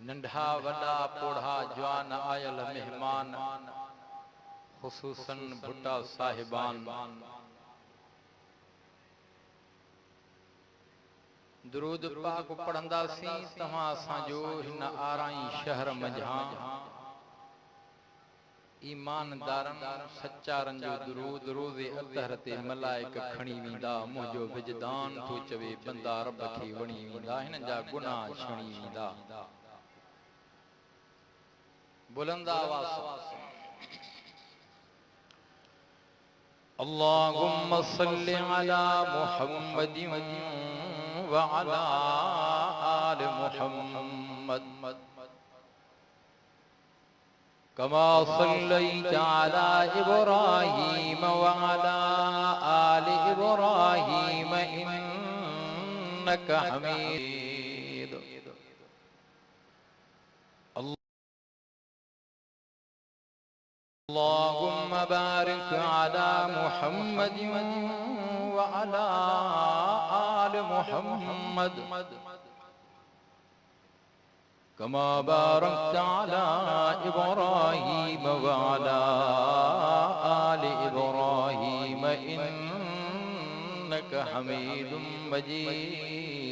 नंढा वॾा पोढ़ा जवान आयल मेहमान, खुसूसन भुट्टा साहिबान, दुरूद पाक पढ़ंदासीं तव्हां असांजो हिन आराई शहर मंझां। ईमानदारन सच्चारन जो दुरूद रोज़े अतहर ते मलाइक खणी वेंदा। मुंहिंजो विजदान थो चवे बंदा रब खे वणी वेंदा, हिन जा गुनाह छणी वेंदा। बुलंद आवाज़ अल्लाहुम्म सल्लि अला मुहम्मदिन व अला आलि मुहम्मद कमा सल्लैता अला इब्राहीम व अला आलि इब्राहीम इन्नका हमीद। अल्लाहुम्मा बारिक अला मुहम्मदिन व अला आलि मुहम्मद कमा बारकता अला इब्राहीम व अला आलि इब्राहीम इन्नका हमीदुम मजीद।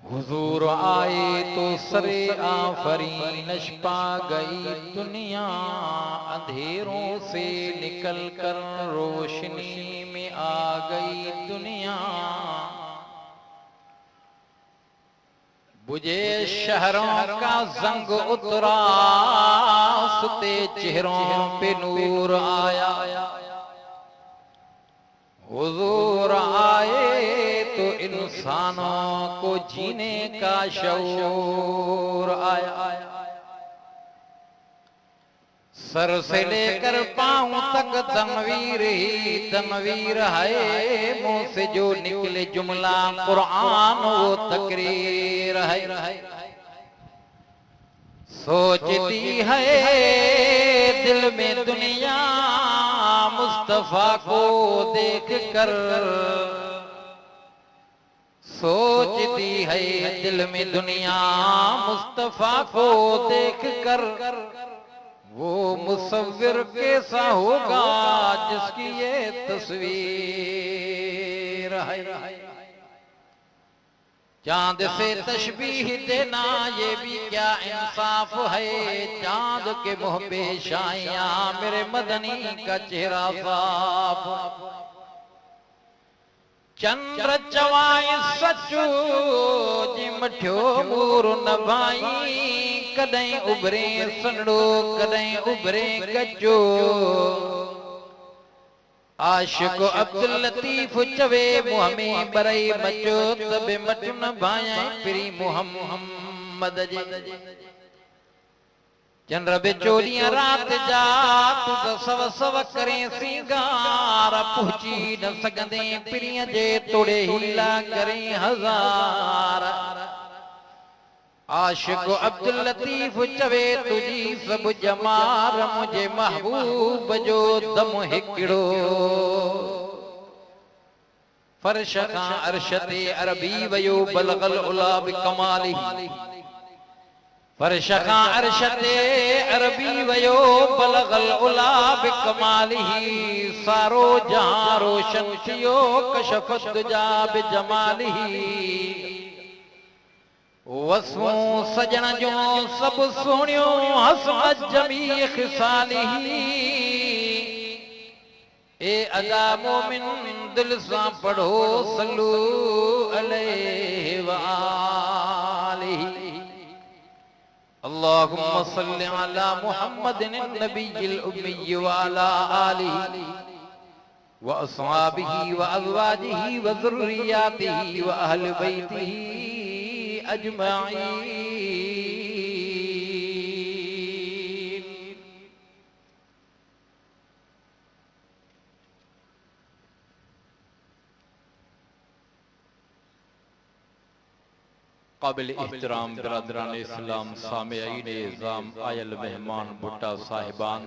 हुजूर आए तो सरे आफरीनश पा गई दुनिया, अंधेरों से निकल कर रोशनी में आ गई दुनिया। बुझे शहरों का जंग उतरा, सुते चेहरों पे नूर आया। हुजूर आए तो इंसानों को जीने का शऊर आया। सर से लेकर पांव तक तनवीर ही तनवीर है, मुंह से जो निकले जुमला कुरान वो तकरीर है। सोचती है दिल में दुनिया मुस्तफा को देख कर, सोचती है दिल में दुनिया मुस्तफा को देख कर। वो मुसव्विर कैसा होगा जिसकी ये तस्वीर है। चांद से तशबीह देना ये भी क्या इंसाफ है। चांद के मुंह पे शाइयां मेरे मदनी का चेहरा साफ। चंद्र चवाई सचो जी मठियो मूर न भाई, कदई उभरे सनड़ो कदई उभरे कचो। आशिक अब्दुल लतीफ चवे मुंह में बरई मचो, तबे मटु न भाई प्री मुहम्मद जे। चंद्र बेचोलियां रात जा तू सव सव करे सिंगार, पहुंची न सघंदे पिरीअ जे तोड़े हीला करे हजार। आशिक अब्दुल लतीफ चवे तुझी सब जमार, मुझे महबूब जो दम हिकिड़ो। फर्श खां अर्श ते अरबी वयो बलगल उला बिकमालिही। फर्श खां अर्श ते अरबी वयो बलगल उला बिकमालिही। सारो जहां रोशन थियो कशफत दुजा बिजमालिही। वसू सजण जो सब सोनियो हसमत जमी खिसालिही। ए अदा मोमिन दिल सां पढ़ो सल्लू अलैहि व आलिही। अल्लाहुम्मा सल्लि अला मुहम्मदिन नबिय्यिल उम्मी व अला आलिही व अस्हाबिही व अज़वाजिही व ज़ुर्रिय्यातिही व अहलि बैतिही अजमाइन। काबिल इहतराम बिरादरान इस्लाम, सामिईन इज़ाम, आयल मेहमान, भुट्टा साहिबान,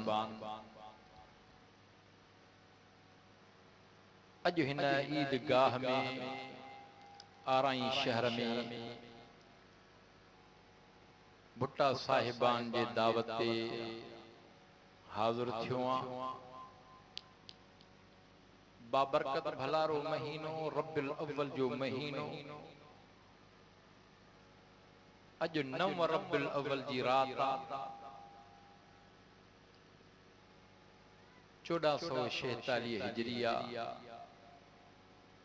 अज हिन ईदगाह में आराई शहर में भुट्टा साहिबान जे दावत ते हाज़िर थियो आहियां। बाबरकत भलारो महीनो रब्बिल अव्वल जो महीनो अज 9 रब्बिल अव्वल जी रात 1446 हिजरिया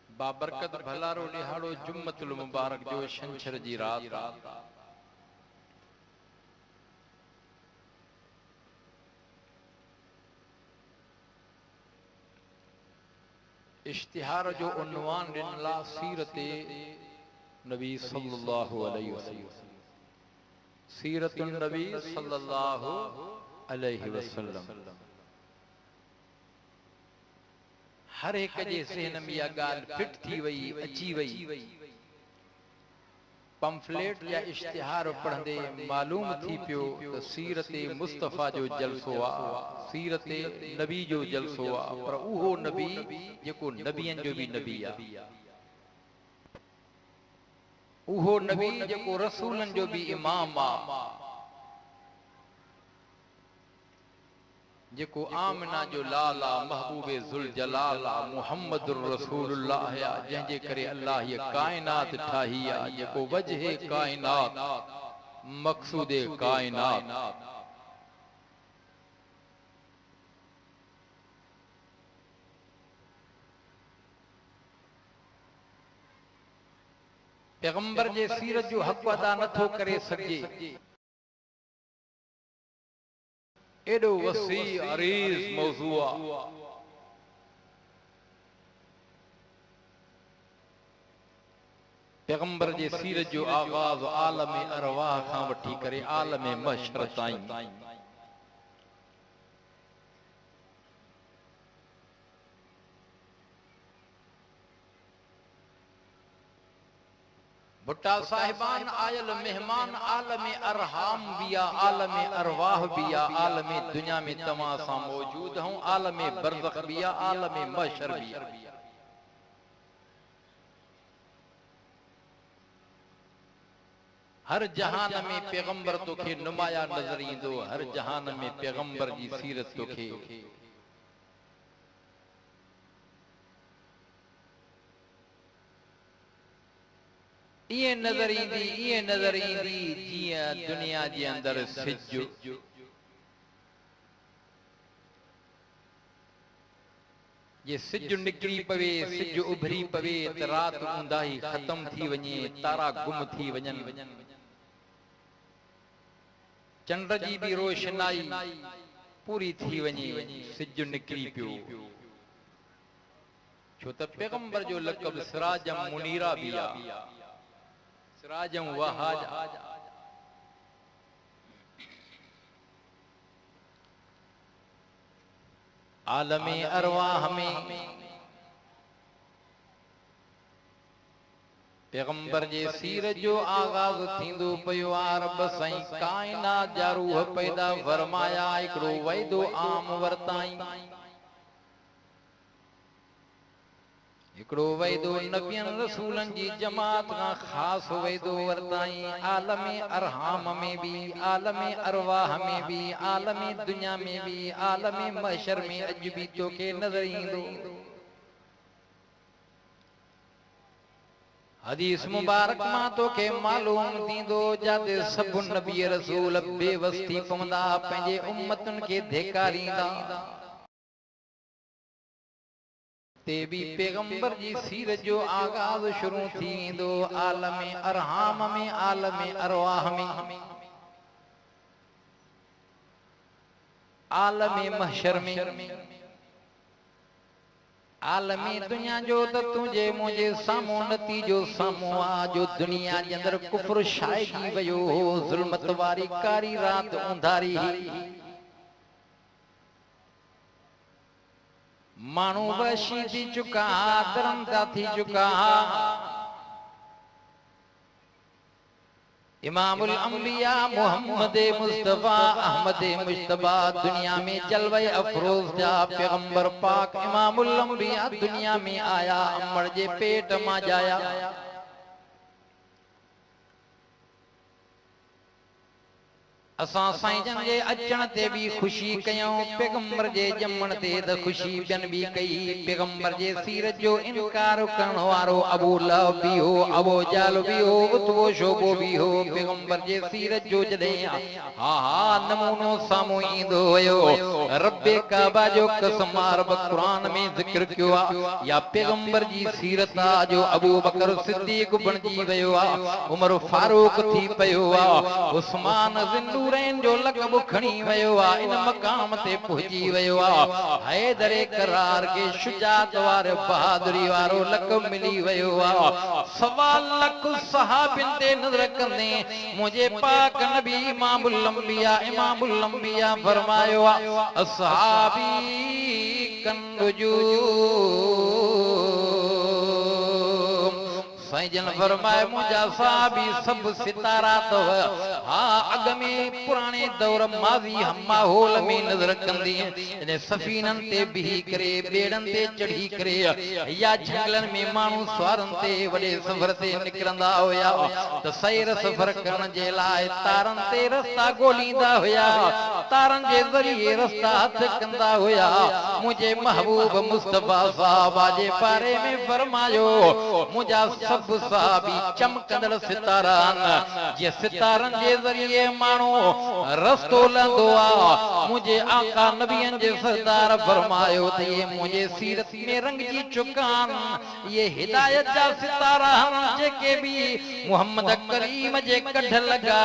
बाबरकत भलारो ॾिहाड़ो जुम्मतुल मुबारक जो छंछर जी रात इश्तिहार जो उन्वान ॾिनल आहे सीरत नबी सल्लल्लाहु अलैहि वसल्लम। सीरत नबी सल्लल्लाहु अलैहि वसल्लम हर एक जे ज़हन में इहा ॻाल्हि फिट थी वई अची वई। पंफलेट या इश्तिहार पढ़ंदे मालूम थी पियो त सीरत मुस्तफ़ा जो जलसो आहे, सीरत नबी जो जलसो आहे, पर उहो नबी जेको नबियनि जो बि नबी आहे, उहो नबी जेको रसूलनि जो बि इमाम आहे, जेको आमिना जो लाला महबूबे ज़ुल जलाला मुहम्मदुर रसूलुल्लाह जंहिंजे करे अल्लाह ये कायनात ठाही आहे, जेको वजहे कायनात मक़सूदे कायनात। पैगंबर जे सीरत जो हक़ अदा नथो करे सघे, एडो वसी अरीज़ मौज़ू आहे। पैगंबर जे सीरत जो आगाज़ आलम अरवाह खां वठी करे आलम महशर ताईं भुट्टा साहिबान आयल मेहमान आलम अरहाम बिया, आलम अरवाह बिया, आलम दुनिया में तमाम सां मौजूद हूं, आलम बरज़ख बिया, आलम महशर बिया। हर जहान में पैगंबर तोखे नुमाया नजर ईंदो, हर जहान में पैगंबर जी सीरत तोखे ये नजर ईंदी जीअं दुनिया जे अंदर सिज ये सिज निकिरी पवे, सिज उभरी पवे त रात ऊंदाही ख़त्म थी वञे, तारा गुम थी वञनि, चंड जी भी रोशनाई पूरी थी वञे, सिज निकिरी पियो। छो त पैगंबर जो लक़ब सिराजम मुनीरा भी आहे, सिराजम वहाज। आलमे अरवाह में पैगंबर जे सीरत जो आगाज़ थींदो पियो आहे। रब साईं कायनात जा रूह पैदा फरमाया, हिकिड़ो वाइदो आम वरताई, हिकिड़ो वाइदो नबियनि रसूलनि जी जमात खां ख़ासि वाइदो वरताई। आलम अरहाम में भी, आलम अरवाह में भी, आलम दुनिया में भी, आलम महशर में अज भी तोखे नज़र ईंदो। हदीस मुबारक मां तोखे मालूम थींदो, जाते सभु नबी रसूल बेवस थी पवंदा, पंहिंजे उम्मतुनि खे धिकारींदा, ते भी पैगंबर जी सीरत जो आगाज़ शुरू थी वेंदो आलम अरहाम में, आलम अरवाह में, आलम महशर में। आलमी दुनिया जो त तुंहिंजे मुंहिंजे साम्हूं नतीजो साम्हूं आ, जो दुनिया जे अंदर कुफ्र छाइजी वियो हो, ज़ुल्मत वारी कारी रात उंधारी, माण्हू वशी थी चुका, दरंदा थी चुका, इमामुल अंबिया मोहम्मद मुस्तफा अहमद मुश्तबा दुनिया में जलवे अफरोज जा पैगंबर पाक इमामुल अंबिया दुनिया में आया अमर जे पेट मां जाया। असां साईं जन जे अचण ते भी खुशी कयूं, पैगंबर जे जमण ते त खुशी ॿियन भी कई। पैगंबर जे सीरत जो इनकार करण वारो अबू लहब भी हो, अबू जाल भी हो, उतबो शोबो भी हो। पैगंबर जे सीरत जो जॾहिं हा हा नमूनो साम्हूं ईंदो हुयो, रब्बे काबा जो कसम रब क़ुरान में ज़िक्र कयो आ, या पैगंबर जी सीरत आ जो अबू बकर सिद्दीक बणजी वियो आ, उमर फारूक थी पियो आ, उस्मान ज़िंदूरैन जो लक़ब खणी वियो आ, इन मक़ाम ते पहुची वियो आ। हैदरे करार के शुजात वारे बहादुरी वारो लक़ब मिली वियो आ। सवा लख सहाबिन ते नज़र कंदे मुझे पाक नबी इमामुल अंबिया फरमायो आ, असहाबी कन्नुजूम। साईं जन फरमाए मुझा साहबी सब सितारा तो हाँ अग में पुराने दौर माज़ी हम माहौल में नजर कंदी इन सफ़ीनन ते बिही करे, बेड़न ते चढ़ी करे, या जंगलन में मानू स्वारन ते वडे सफर ते निकरंदा होया, त सैर सफर करण जे लाए तारन ते रस्ता गोलींदा होया, तारन जे ज़रिए रस्ता हथ कंदा होया। मुझे महबूब मुस्तफा साहबा जे बारे में फरमायो, मुझा सब साहबी चमकंदड़ सितारा जे सितारन जे ज़रिए मानो रस्तो लंदो आ। मुझे आका नबियन जे सरदार फरमायो त ये मुझे सीरत में रंग जी चुकान, ये हिदायत जा सितारा जेके भी मोहम्मद करीम जे कढ लगा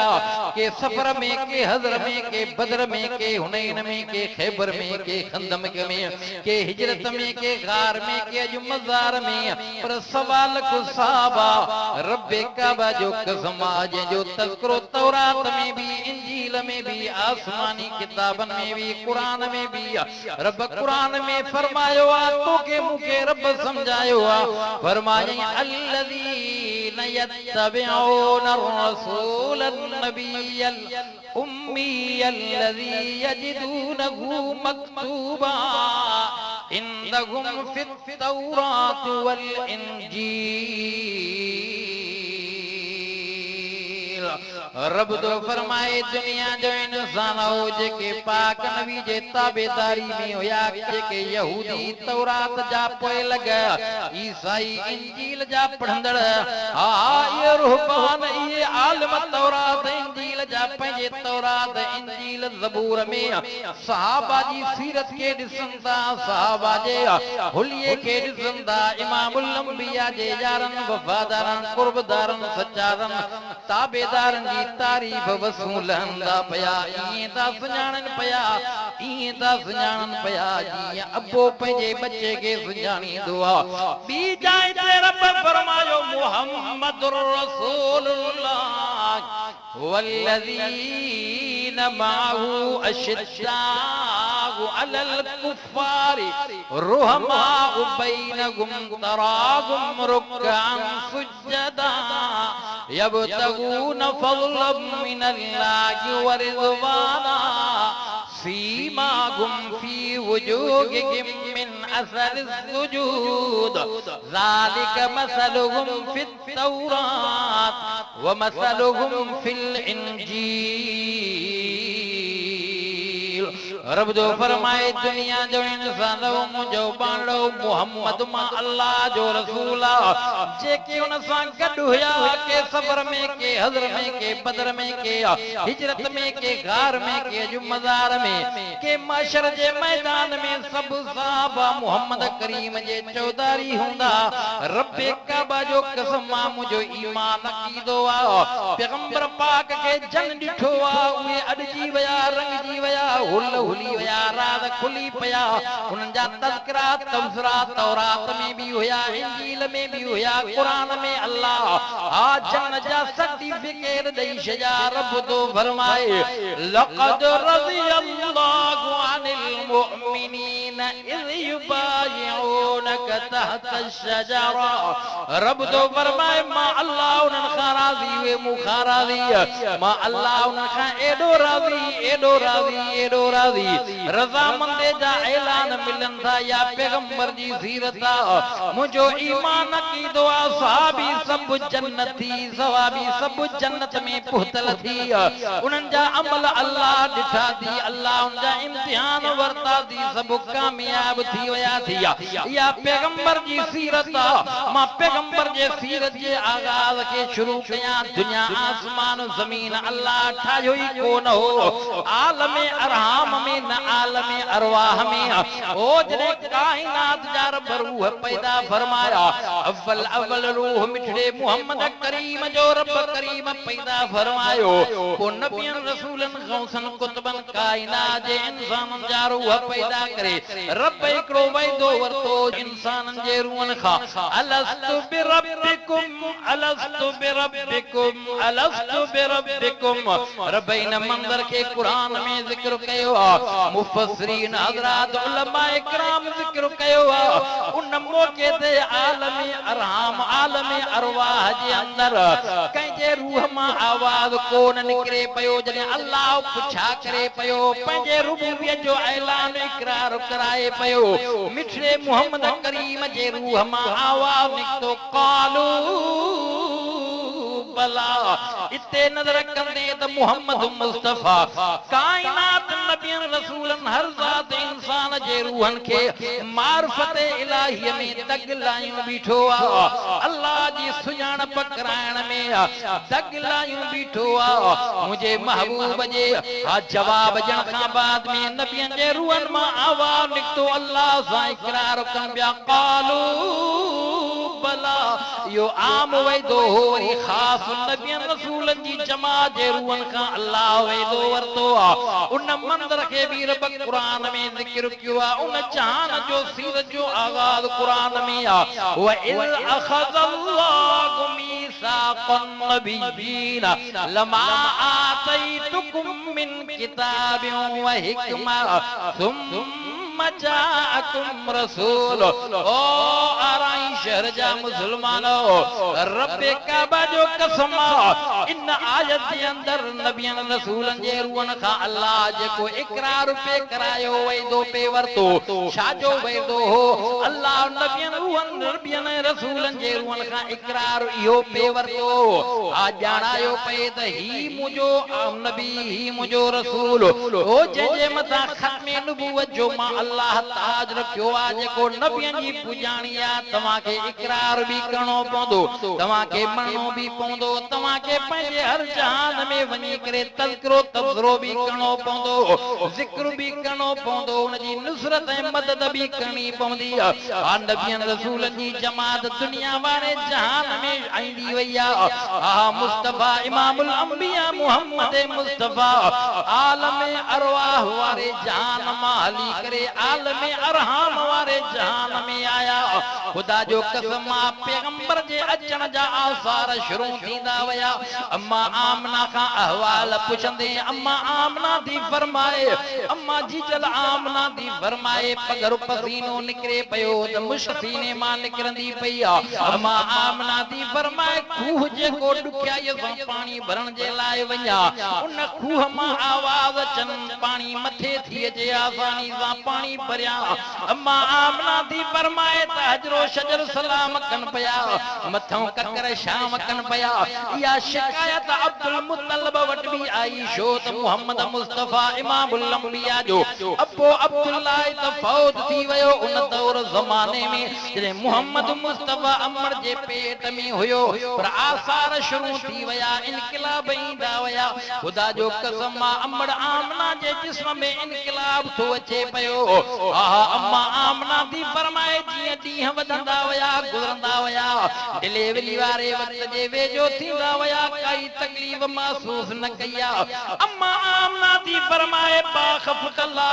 के सफर में, के हज़र में, के बदर में, के हुनैन में, के खैबर में, के खंदम में, के हिजरत में, के गार में, के अज मज़ार में, पर सवाल को साहबा रब्बे काबा जो कसम जो तज़किरो तौरात में भी, इंजील में भी, आसमानी किताबन में भी, कुरान में भी, रब कुरान में फरमायो आ, तो के मुके रब समझायो आ, फरमाए अल्लज़ीना यत्तबिऊना रसूलन नबिय्यल उम्मियल लज़ी यजिदूनहु मक्तूबा इंदहुम फित तौरात वल इंजील। रब तो फरमाए दुनिया जो इंसान हो जेके पाक नबी जे ताबेदारी में होया, जेके यहूदी तौरात जा पोए लगा, ईसाई इंजील जा पढ़ंदड़, ये रुहबान ये आलिम तौरात इंजील जा पंहिंजे तौरात इंजील ज़बूर में सहाबा जी सीरत के ॾिसंदा, सहाबा जे हुलिये के ॾिसंदा, इमामुल अंबिया जे यारन वफादारन कुर्बदारन सच्चारन ताबेदारन जी तारीफ वसूलंदा पया, इएं ता सुञाणन पया, इएं ता सुञाणन पया जीअं अबो पंहिंजे बच्चे खे सुञाणींदो आ। ॿी जाइ ते रब फरमायो मुहम्मदुर रसूलुल्लाह वल्लज़ीन माअहु अशिद्दाउ अलल कुफ्फारि रुहमाउ बैनहुम तराहुम रुक्अन सुज्जदा यब्तगून फज़लन मिनल्लाहि व रिज़वाना सीमाहुम फी वजूहिहिम मिन असरिस सुजूद ज़ालिका मसलुहुम फित तौरात व मसलुहुम फिल इंजील। रब जो फरमाए दुनिया जो इंसान मुझो बाणो मोहम्मद मां अल्लाह जो रसूल जेके उन सां गॾु हुया, के सफर में, के हज़र में, के बदर में, के हिजरत में, के गार में, के अज मज़ार में, के माशर जे मैदान में, सब साहबा मोहम्मद करीम जे चौधारी हुंदा। रब्बे काबा जो कसम मुझो ईमान अकीदो आ, पैगंबर पाक के जन ॾिठो आ, उहे अॾजी विया, रंगजी विया, हुल हुली विया, राज खुली पिया, उन्हनि जा तज़किरा तबसरा तौरात में भी हुया, इंजील में भी हुया, कुरान में अल्लाह आ जन जा सर्टिफिकेट ॾेई छॾिया। रब तो फरमाए लक़द रज़ियल्लाहु अनिल मुमिनीन इज़ युबाइऊनका तहत अश-शजरा रब तो फरमाए मां अल्लाह उन्हनि खां राज़ी वे मूंखां राज़ी मां अल्लाह उन्हनि खां एॾो राज़ी एॾो राज़ी एॾो राज़ी रज़ामंदे जा ऐलान मिलन था या पैगंबर जी सीरत मुझो ईमान अक़ीदो आ सहाबी सब जन्नती सवाबी सब जन्नत में पुहतल थी उन्हनि जा अमल अल्लाह ॾिठा थी अल्लाह उन जा इम्तिहान वरता थी सब कामयाब थी वया थी या पैगंबर जी सीरत मां पैगंबर जे सीरत जे आगाज के शुरू कया दुनिया आसमान जमीन अल्लाह ठाहियो ही कोन हो आलम अरहाम में न आलम अरवाह में ओ जॾहिं काइनात जा रब रूह पैदा फरमाया अव्वल अव्वल रूह मिठड़े मोहम्मद करीम जो रब करीम पैदा फरमायो को नबियन रसूलन गौसन कुतबन काइनात जे इंसानन जा रूह पैदा करे रब एकड़ो वाइदो वरतो इंसानन जे रूहन खां अलस्तु बिरब्बिकुम अलस्तु बिरब्बिकुम अलस्तु बिरब्बिकुम रब इन मंदर के कुरान में जिक्र कयो मुफस्सिरीन हजरात उलमा इकराम जिक्र कयो उन मौके ते आलम अरहाम आलम अरवाह जे अंदर कंहिंजे रूह मां आवाज कोन निकरे पयो जॾहिं अल्लाह पुछा करे पयो पंहिंजे रुबूबियत जो ऐलान इकरार कराए पयो मिठड़े मोहम्मद करीम जे रूह मां आवाज निकतो कालू बला इते नजर कंदे त मोहम्मद मुस्तफा कायनात नबियन रसूलन हर ज़ात इंसान जे रूहन के मार्फत इलाही में दग लायूं बीठो अल्लाह जी सुजाणप कराइण में दग लायूं बीठो मुझे महबूब जे जवाब ॾियण खां बाद में नबियन जे रूहन मां आवाज निकतो अल्लाह सां इकरार कन पिया कालू बला यो आम वैदो हो वरी खास नबियन रसूलन जी जमात जे रूहन खां अल्लाह वैदो वरतो उन मंदर के भी रब कुरान में जिक्र कियो उन जहान जो सीरत जो आगाज कुरान में व इज़ अखज़ल्लाहु मीसाक़न नबिय्यीन लमा आतैतुकुम मिन किताबिन व हिकमा सुम्मा जाअकुम रसूल ओ आराई शहर जा मुसलमानो रब काबा जो कसम इन आयत के अंदर नबियन रसूलन जे रूहन खां अल्लाह जेको इकरार पे करायो वैदो पे वरतो छाजो वैदो हो अल्लाह नबियन रूहन नबियन रसूलन जे रूहन खां इकरार इहो पे वरतो आ ॼाणायो पे त ही मुजो नबी ही मुजो रसूल ओ जे मथा खत्मे नबूवत जो मां अल्लाह ताज रखियो आ जेको नबियन जी पुजाणी आ तव्हां के इकरार भी करणो पवंदो तव्हां के मणनो भी पवंदो तव्हां के पंहिंजे हर जहान में वञी करे तज़किरो तबसरो भी करणो पवंदो ज़िक्र भी करणो पवंदो उन जी नुसरत ऐं मदद भी करणी पवंदी आ नबियन रसूलन जी जमात दुनिया वारे जहान में आईंदी वई आ मुस्तफा इमामुल अंबिया मुहम्मद मुस्तफा आलम अरवाह वारे जहान मां हली करे आलम अरहाम वारे जहान में आया खुदा जो कसम पैगंबर जे अचण जा आसार शुरू थींदा वया अम्मा आमना का अहवाल पुछंदे अम्मा आमना दी फरमाए अम्मा जी जल आमना दी फरमाए पगर पसीनो निकरे पयो त मुश्तीने मां निकरंदी पई अम्मा आमना दी फरमाए खूह जेको डुखियाई सां पानी भरण जे लाइ वञा उन खूह मां आवाज अचन पानी मथे थी अचे आसानी सां पानी भरिया अम्मा आमना दी फरमाए त हजरो शजर सलाम कन पया मथों ककर शाम कन पया या शिकायत अब्दुल मुत्तलिब वट भी आई शो त मोहम्मद मुस्तफा इमामुल अंबिया जो अब्बो अब्दुल्लाह त फौत थी वयो उन दौर ज़माने में जॾहिं मोहम्मद मुस्तफा अमर जे पेट में हुयो पर आसार शुरू थी वया इनकलाब ईंदा वया खुदा जो कसम अमर आमना जे जिस्म में इनकलाब थो अचे पयो अम्मा आमना दी फरमाए जीअं ॾींहं वधंदा वया गुज़रंदा वया डिलीवरी वारे वक्त जे वेझो थींदा वया काई तकलीफ़ महसूस न कया अम्मा आमना दी फरमाए बाखफुटल्ला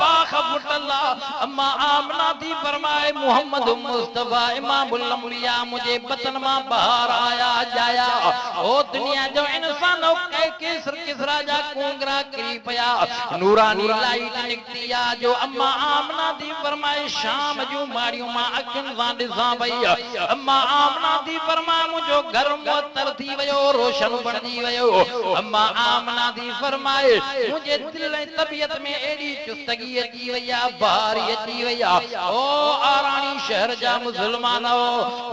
बाखफुटल्ला अम्मा आमना दी फरमाए मोहम्मद मुस्तफा इमामुल अंबिया मुझे बतन मां बाहर आया जाया ओ दुनिया जो इंसान केसर किसरा जा कोंगरा करी पया नूरानी लाइट निकती आ जो अम्मा आमना दी फरमाए शाम जो मारियो मां अखन सां ॾिसां भई अम्मा आमना दी फरमाए मुझो घर मुअत्तर थी वयो रोशन बणजी वयो अम्मा आमना दी फरमाए मुझे दिल ऐं तबियत में एडी चुस्तगी अची वई आ भारी अची वई आ ओ आरानी शहर जा मुसलमानो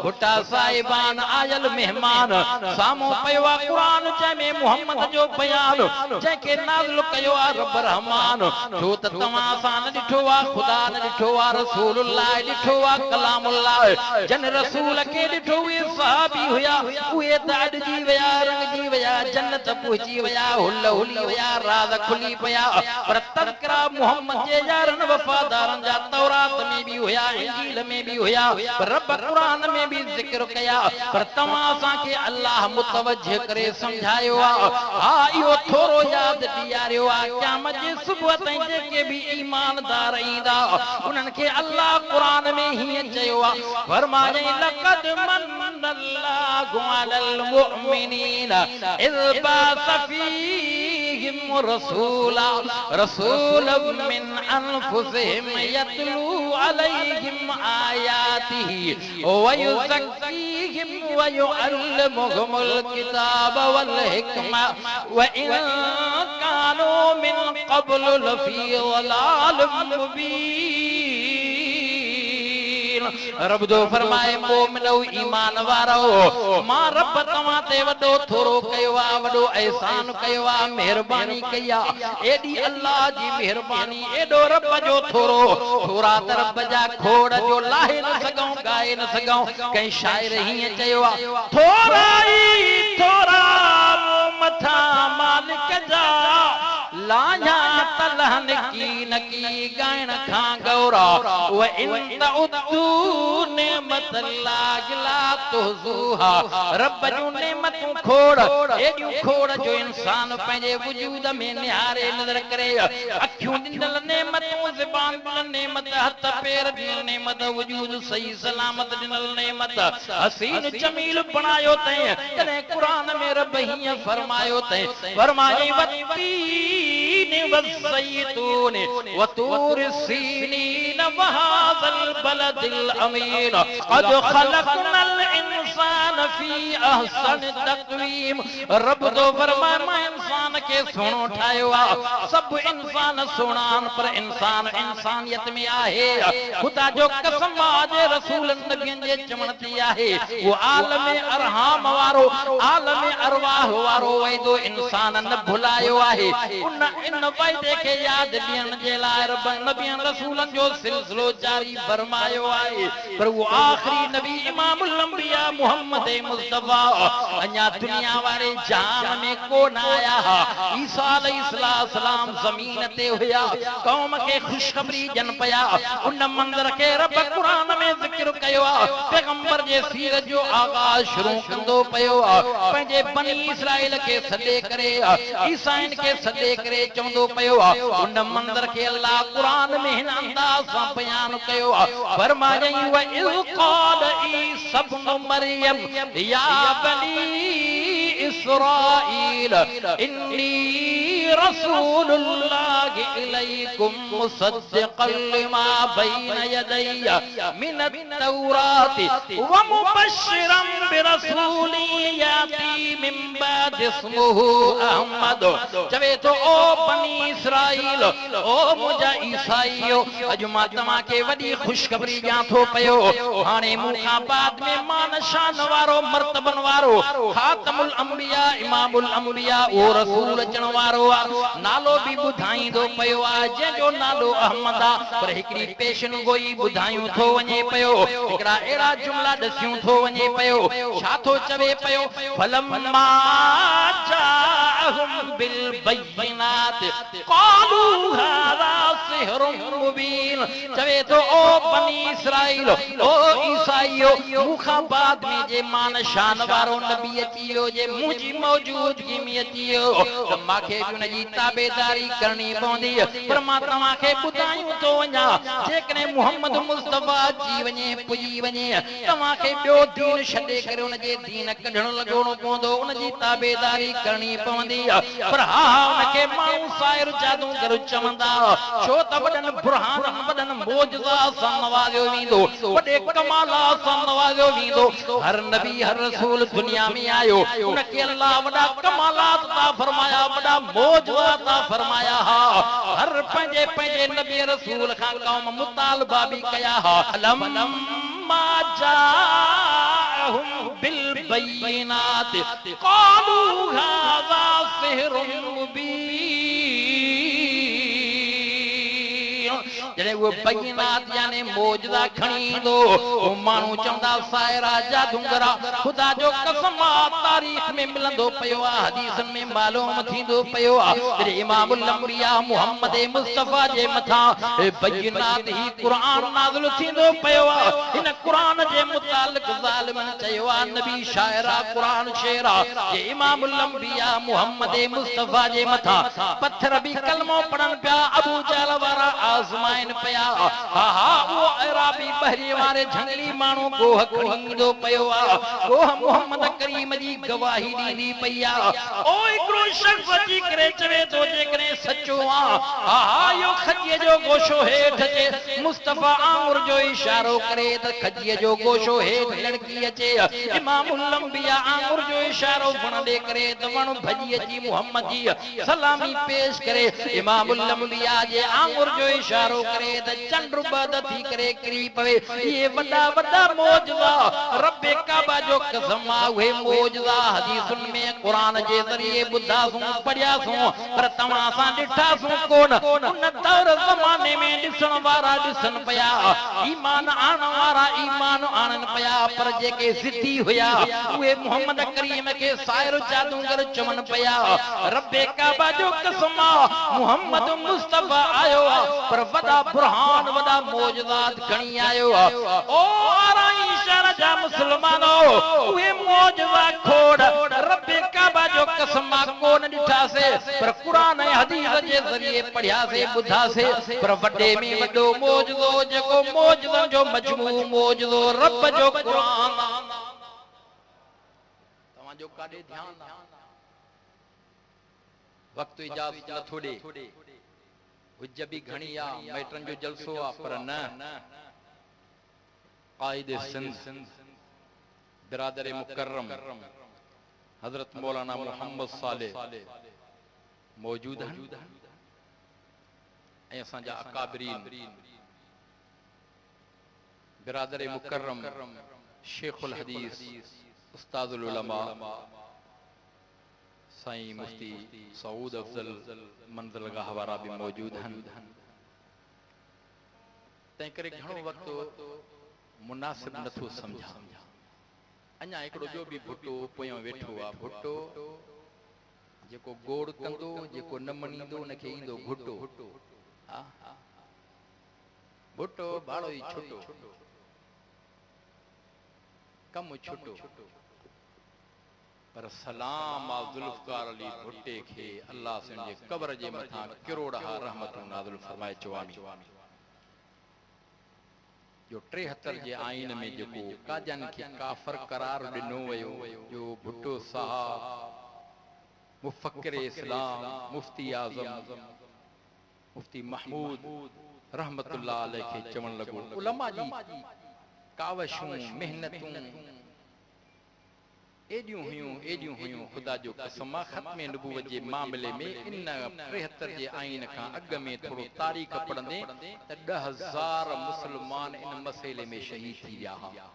भुट्टा साहिबान आयल मेहमान सामो पयो आ कुरान जंहिंमें मोहम्मद जो बयान जंहिंखे नाज़िल कयो आ रब रहमान छो त तव्हां सां न ॾिठो आ खुदा न ॾिठो आ रसूलुल्लाह ॾिठो आ कलामुल्लाह जन रसूल खे ॾिठो उहे सहाबी हुया उहे त अॾजी विया रंगजी विया जन्नत पहुची विया हुल हुली विया राज़ खुली पिया पर तज़किरा मोहम्मद जे यारनि वफ़ादारनि जा तौरात में भी हुया इंजील में भी हुया रब कुरान में भी जिक्र कया पर तव्हां असांखे अल्लाह मुतवज्जह करे समझायो आ हा इहो थोरो यादि ॾियारियो आ क़यामत जे सुबुह ताईं जेके भी ईमानदार ईंदा उन्हनि खे अल्लाह कुरान में हीअं चयो आ फरमाए लक़द मन्नल्लाहु अलल मुमिनीन इज़ बाअस फीहिम रसूलन मिन अनफुसिहिम यतलू अलैहिम आयातिही व युज़क्कीहिम व युअल्लिमुहुमुल किताब वल हिकमा व इन कानू मिन क़ब्लु लफ़ी ज़लालिम मुबीन रब जो फरमाए मोमिनो ईमान वारो मां रब तव्हां ते वॾो थोरो कयो आ वॾो एहसान कयो आ मेहरबानी कई आ एडी अल्लाह जी मेहरबानी एडो रब जो थोरो थोरा त रब जा खोड़ जो लाहे न सघूं ॻाए न सघूं कंहिं शाइर हीअं चयो आ थोरा ई थोरा मथा मालिक जा लाया तलहन की नकी गायण खां गौरा व इन तउतू नेमत लागला तुजुहा रब जो नेमतूं खोड़ एडियूं खोड़ जो इंसान पंहिंजे वजूद में निहारे नज़र करे अखियूं ॾिनल नेमतूं ज़बान ॾिनल नेमत हथ पेर ॾिनल नेमत वजूद सही सलामत ॾिनल नेमत हसीन जमील बणायो तैं तॾहिं कुरान में रब हीअं फरमायो तैं फरमाए والزيتون وطور السينين وهذا البلد الأمين قد خلقنا الإنسان في أحسن تقويم رب तो फरमाए मां इंसान के सुणो ठाहियो आ सब इंसान सुणान पर इंसान इंसानियत में आहे खुदा जो कसम आज रसूल नबियन जे चवण थी आहे वो आलम अरहाम वारो आलम अरवाह वारो वैदो इंसान न भुलायो आहे उन इन वायदे के याद ॾियण जे लाइ रब नबियन रसूलन जो सिलसिलो जारी फरमायो आहे पर वो आखिरी नबी इमामुल अंबिया मोहम्मद मुस्तफा अञा दुनिया वारे जहान में कोन आया ईसा अलैहिस्सलाम ज़मीन ते हुया कौम के खुशखबरी जन पया उन मंज़र के रब कुरान में ज़िक्र कयो आ पैगंबर जे सीरत जो आगाज शुरू कंदो पयो आ पंहिंजे बनी इस्राइल के सॾे करे ईसाइन के सॾे करे चवंदो पयो आ उन मंज़र के अल्लाह कुरान में हिन अंदाज़ सां बयान कयो आ फरमाए व इज़ क़ाल ईसा इब्न मरियम या बनी इस्राईल इन्नी रसूलुल्लाहि इलैकुम मुसद्दिक़न लिमा बैन यदैया मिनत तौराति व मुबश्शिरन बिरसूलिन याती मिन बाद इस्मुहु अहमद चवे तो ओ बनी इस्राईल ओ मुजा ईसाईयो अज मां तव्हां के वडी खुशखबरी ॾियां थो पयो हाणे मूंखां बाद में मान शान वारो मर्तबन वारो खातमुल अंबिया इमामुल अंबिया ओ रसूल अचण वारो नालो भी बुधाईंदो पयो आ जंहिंजो नालो अहमद आ पर हिकड़ी पेशन गोई बुधायूं थो वञे पयो हिकड़ा एड़ा जुमला दसियूं थो वञे पयो छा थो चवे पयो फलम्मा जा जाअहुम बिल बय्यिनात क़ालू हाज़ा सिहरुम मुबीन। चवे तो ओ बनी इसराइल, ओ ईसाइयो, मुखा बाद में जे मान शान वारो नबी अचियो, जे मुंहिंजी मौजूदगी में अचियो त मांखे उन जी ताबेदारी करणी पवंदी। पर मां तव्हांखे ॿुधायूं थो वञा, जेकॾहिं मुहम्मद मुस्तफ़ा जी वञे पुॼी वञे, तव्हांखे ॿियो दीन छॾे करे उन जे दीन कढणु लॻणो पवंदो, उन जी ताबेदारी करणी पवंदी। पर हा उनखे माण्हू साहिर जादूगर चवंदा, छो त वॾनि बुरहान वॾनि मौजज़ा सां नवाज़ियो वेंदो, वॾे कमालात सां नवाज़ियो वेंदो। हर नबी हर रसूल दुनिया में आयो, उनखे अल्लाह वॾा कमालात ता फरमाया, वॾा मौजज़ा ता फरमाया। हा हर पंहिंजे पंहिंजे नबी रसूल खां क़ौम मुतालबा भी कया। हा लम्मा जाअहुम बिल बय्यिनात क़ालू हाज़ा सिहरुम मुबीन। जॾहिं वो बय्यिनात यानी मौजज़ा खणी ईंदो, वो माण्हू चवंदा साहिरा जादूगरा। खुदा जो कसम तारीख़ में मिलंदो पियो आहे, हदीसन में मालूम थींदो पियो आहे, जॾहिं इमामुल अंबिया मुहम्मद मुस्तफ़ा जे मथां बय्यिनात ही क़ुरान नाज़िल थींदो पियो आहे। हिन क़ुरान जे मुतालिक़ ज़ालिमनि चयो आहे नबी शाइरा क़ुरान शेरा। जे इमामुल अंबिया मुहम्मद मुस्तफ़ा जे मथां पत्थर भी कलमो पढ़न पिया, अबू जहल वारा आज़माइन पिया। हा हा वो अराबी बहरी वारे झंगली माण्हू गोह खणी ईंदो पियो आहे, गोह मुहम्मद करीम जी गवाही ॾींदी पई आहे। ओ हिकिड़ो शख़्स अची करे चवे थो जेकॾहिं सचो आहे, हा हा इहो खजीअ जो गोशो हेठि अचे। मुस्तफ़ा आंगुर जो इशारो करे त खजीअ जो गोशो हेठि लड़की अचे। इमामुल अंबिया आंगुर जो इशारो वण ॾे करे त वण भॼी अची मुहम्मद जी सलामी पेश करे। इमामुल अंबिया जे आंगुर जो इशारो करे त चंड बद थी करे किरी पवे। ये वॾा वॾा मौजज़ा रब्बे काबा जो कसम आहे, उहे मौजज़ा हदीसुनि में क़ुरान जे ज़रिए ॿुधासूं पढ़ियासूं, पर तव्हां सां ॾिठासूं कोन। उन दौर ज़माने में ॾिसण वारा ॾिसनि पिया, ईमान आणण वारा ईमान आणनि पिया, पर जेके ज़िद्दी हुया उहे मुहम्मद करीम खे साहिर जादूगर चवनि पिया। रब्बे काबा जो कसम आहे मुहम्मद मुस्तफ़ा आयो आहे, पर वॾा बुरहान वॾा मौजज़ात खणी आयो आहे। ओ आराई शहर जा मुस्लमानो, उहे मौजज़ा खोड़ रब्बे काबा जो कसम आहे कोन ॾिठासीं, पर क़ुरान ऐं हदीस जे ज़रिए पढ़ियासीं ॿुधासीं। पर वॾे में वॾो मौजज़ो जेको मौजज़नि जो मजमू मौजज़ो रब जो क़ुरान। तव्हांजो काॾे ध्यानु आहे? वक़्तु इजाज़त नथो ॾे, हुज भी घणी आहे, माइटनि जो जलसो आहे, पर न क़ाइद सिंध बिरादर मुकर्रम हजरत मौलाना मोहम्मद सालेह मौजूद हैं ऐं असांजा अकाबरीन बिरादर मुकर्रम शेखुल हदीस उस्तादुल उलमा साईं मुफ्ती सऊद अफजल मंज़िल गाह वारा भी मौजूद हैं। तंहिं करे घणो वक़्तु मुनासिब नथो समझा। अञा हिकिड़ो जो भी भुट्टो पोयां वेठो आहे, भुट्टो जेको गोड़ कंदो, जेको न मञींदो उनखे ईंदो घुटो। हा भुट्टो भाड़ो ई छुटो, कम छुटो, पर सलाम आ ज़ुल्फ़कार अली भुट्टे खे अल्लाह सिन जे कब्र जे मथां किरोड़ा रहमतूं नाज़िल फरमाए चवानी। जो 73 जे आइन में जेको काजन खे काफ़र करार ॾिनो वियो, जो भुट्टो साहब मुफ़क्किर इस्लाम मुफ्ती आज़म मुफ्ती महमूद रहमतुल्लाह अलैह खे चवण लॻो, उलमा जी कावशूं मेहनतूं एडियूं हुयूं खुदा जो कसम ख़त्म नबूवत जे मामले में इन 73 जे आइन खां अॻ में थोरो तारीख़ पढ़ंदे त 10,000 मुस्लमान इन मसइले में शहीद थी विया हुआ।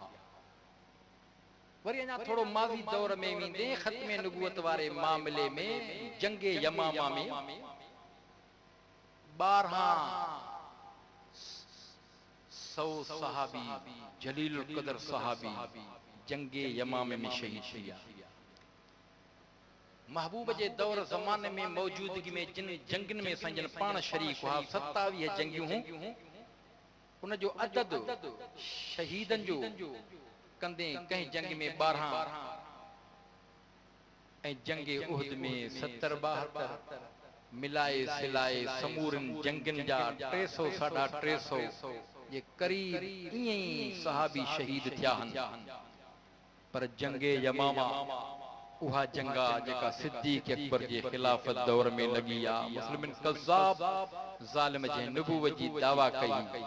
वरी अञा थोरो माज़ी दौर में वेंदे ख़त्म नबूवत वारे मामले में जंगे यमामा में 1200 सहाबी जलील कदर सहाबी जंगे यमामे में शहीद थी विया। महबूब जे दौर ज़माने में मौजूदगी में जिन जंगन में संजन पाण शरीक हुआ 27 जंगियूं हूं उन जो अदद शहीदन जो कंदे कहीं जंग में 12 ऐं जंगे उहद में 70-72 मिलाए सिलाए समूरन जंगन जा 300 साढ़ा 300 ये करीब इं सहाबी शहीद थिया हन पर जंगे यमामा उहा जंगा जेका सिद्दीक़ अकबर जे खिलाफत दौर में लगी आ मुस्लिमिन कज़्ज़ाब ज़ालिम जे नबूवत जी दावा कई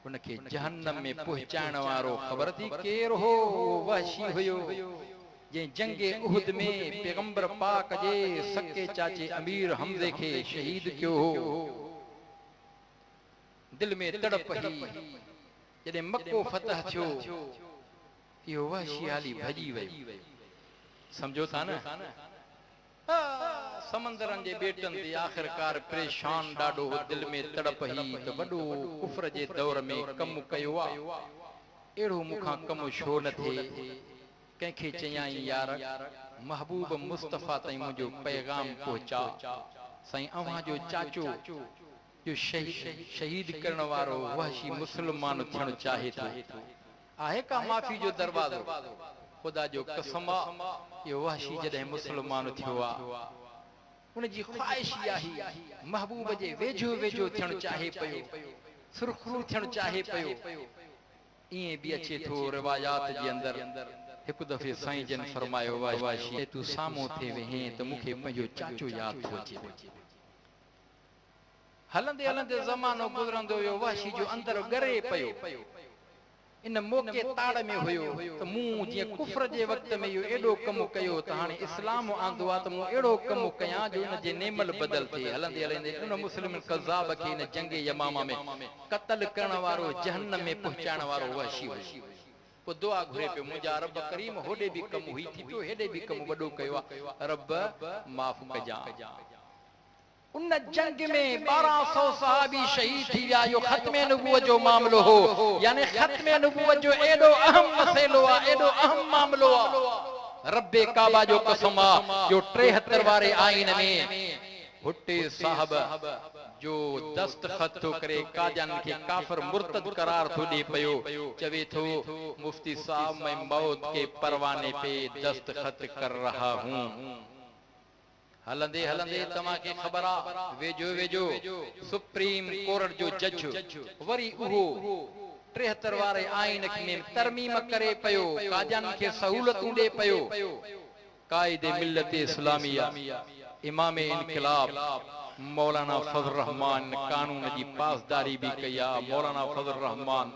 उनके जहन्नम में पहुंचाइण वारो ख़बर थी केर हो वहशी हुयो जे जंगे उहद में पैगंबर पाक जे सके चाचे अमीर हमज़े के शहीद क्यों हो दिल में तड़प ही जदे मक्को फतह थियो यो वहशी हाली भजी वई समझो था ना समंदरन जे बेटन ते आखिरकार परेशान डाडो दिल में तड़प ही तो वडो कुफर जे दौर में कम कयो आ एड़ो मुखा कम छो न थे कंखे चयाई यार महबूब मुस्तफा ताई मुझो पैगाम पहुंचा साईं अवां जो चाचो जो शहीद करण वारो वहशी मुसलमान थियण चाहे थो आहे का माफी जो दरवाजो खुदा जो कसम यो वहशी जदे मुसलमान थियो आ उन जी ख्वाहिश आही महबूब जे वेझो वेझो थियण चाहे पयो सुरखरू थियण चाहे पयो इए भी अचे थो रिवायात जे अंदर एक दफे साईं जन फरमायो वहशी तू सामो थे वेहे त मुखे पंजो चाचो याद थो अचे हलंदे हलंदे ज़मानो गुज़रंदो यो वहशी जो अंदर गरे पयो इन मौके ताड़ में हुयो त मूं जे कुफर जे वक्त में यो एडो कम कयो त हाने इस्लाम आंदो आ त मूं एडो कम कया जो इन जे नेमल बदल थे हलंदे हलंदे उन मुस्लिम कज़्ज़ाब के इन जंगे यमामा में कत्ल करण वारो जहन्नम में पहुंचाइण वारो वहशी हुई पो दुआ घुरे पे मुंजा रब करीम होडे भी कम हुई थी तो हेडे भी कम वडो कयो रब माफ कजा उन जंग में 1200 सहाबी शहीद थी विया यो खत्मे नबूवत जो मामलो हो यानी खत्मे नबूवत जो एडो अहम मसलो आ एडो अहम मामलो आ रब्बे काबा जो कसम आ जो 73 वारे आइन में भुट्टे साहब जो दस्तखत तो करे कादियान के काफिर मुर्तद करार थो दे पयो चवे थो मुफ्ती साहब मैं मौत के परवाने पे दस्तखत कर रहा हूं हलंदे हलंदे तमा के खबर आ वेजो वेजो सुप्रीम कोर्ट जो जज वरी उहो 73 वारे आइन में तरमीम करे पयो कादियान के सहूलतूं दे पयो कायदे मिल्लत इस्लामिया इमाम इनकलाब मौलाना फजल रहमान कानून की पासदारी भी कया मौलाना फजल रहमान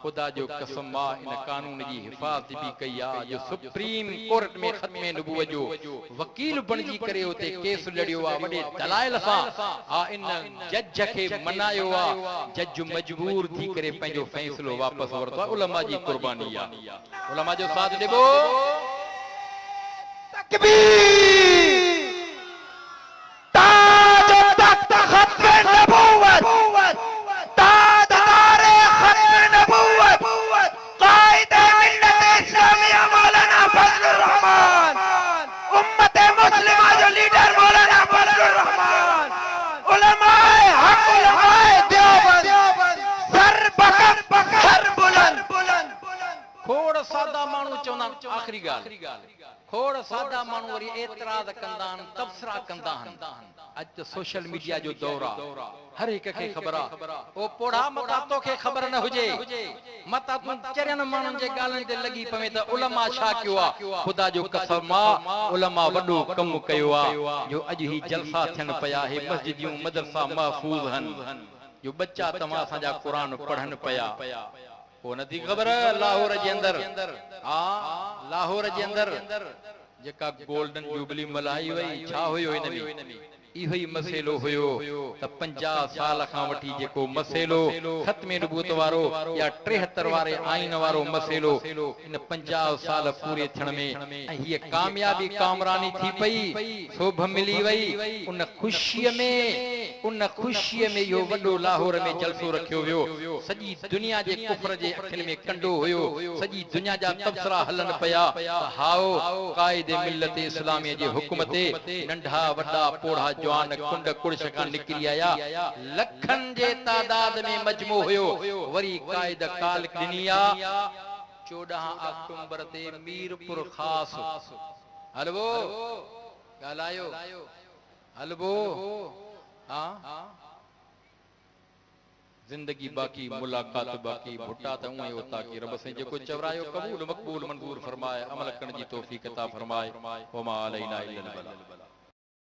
खुदा जो कसम इन कानून की हिफाजत भी कया जो सुप्रीम कोर्ट में खत्मे नबूवत जो वकील बनजी करे होते केस लड़ियो आ वडे दलाइल सा आ इन जज के मनायो आ जज मजबूर थी करे पंजो फैसलो वापस वरतो उलमा जी कुर्बानी आ उलमा जो साथ देबो तकबीर सादा मानू चवना आखिरी गाल खोड़ सादा मानू वरी एतराज कंदान तबसरा कंदान आज तो सोशल मीडिया जो दौर आ हर एक के खबर आ ओ पोड़ा मता तो के खबर न हुजे मता तू चरन मानन जे गालन ते लगी पवे त उलमा छा कियो आ खुदा जो कसम आ उलमा वडो कम कयो आ जो अज ही जलसा थियन पया है मस्जिदियूं मदरसा महफूज हन जो बच्चा तमा साजा कुरान पढ़न पया वो नथी खबर लाहौर जे अंदर लाहौर जे अंदर जेका गोल्डन जुबली मल्हाई वई छा हुयो इन में इहो ही मसइलो हुयो त 50 साल खां वठी जेको मसइलो खत्मे नबूवत वारो या 73 वारे आइन वारो मसइलो इन 50 साल पूरे थियण में ऐं हीअ कामयाबी कामरानी थी पई शोभ मिली वई उन खुशीअ में उन ख़ुशीअ में इहो वॾो लाहौर में जलसो रखियो वियो। सॼी दुनिया जे कुफर जे अखियुनि में कंडो हुयो, सॼी दुनिया जा तबसरा हलनि पिया त हाओ क़ाइद मिलत इस्लामी जे हुक्म ते नंढा वॾा पोढ़ा जवान कुंड कुड़श खां निकिरी आया, लखनि जे तादाद में मजमू हुयो। वरी क़ाइद काल ॾिनी आ 14 अक्टूबर ते मीरपुर ख़ास हलबो ॻाल्हायो हलबो हाँ जिंदगी बाकी मुलाकात बाकी भुट्टा त उहे उता की रब से जेको चवरायो कबूल मक़बूल मंजूर फरमाए, अमल करण जी तौफीक अता फरमाए। वमा अलैना इल्लल बलाग।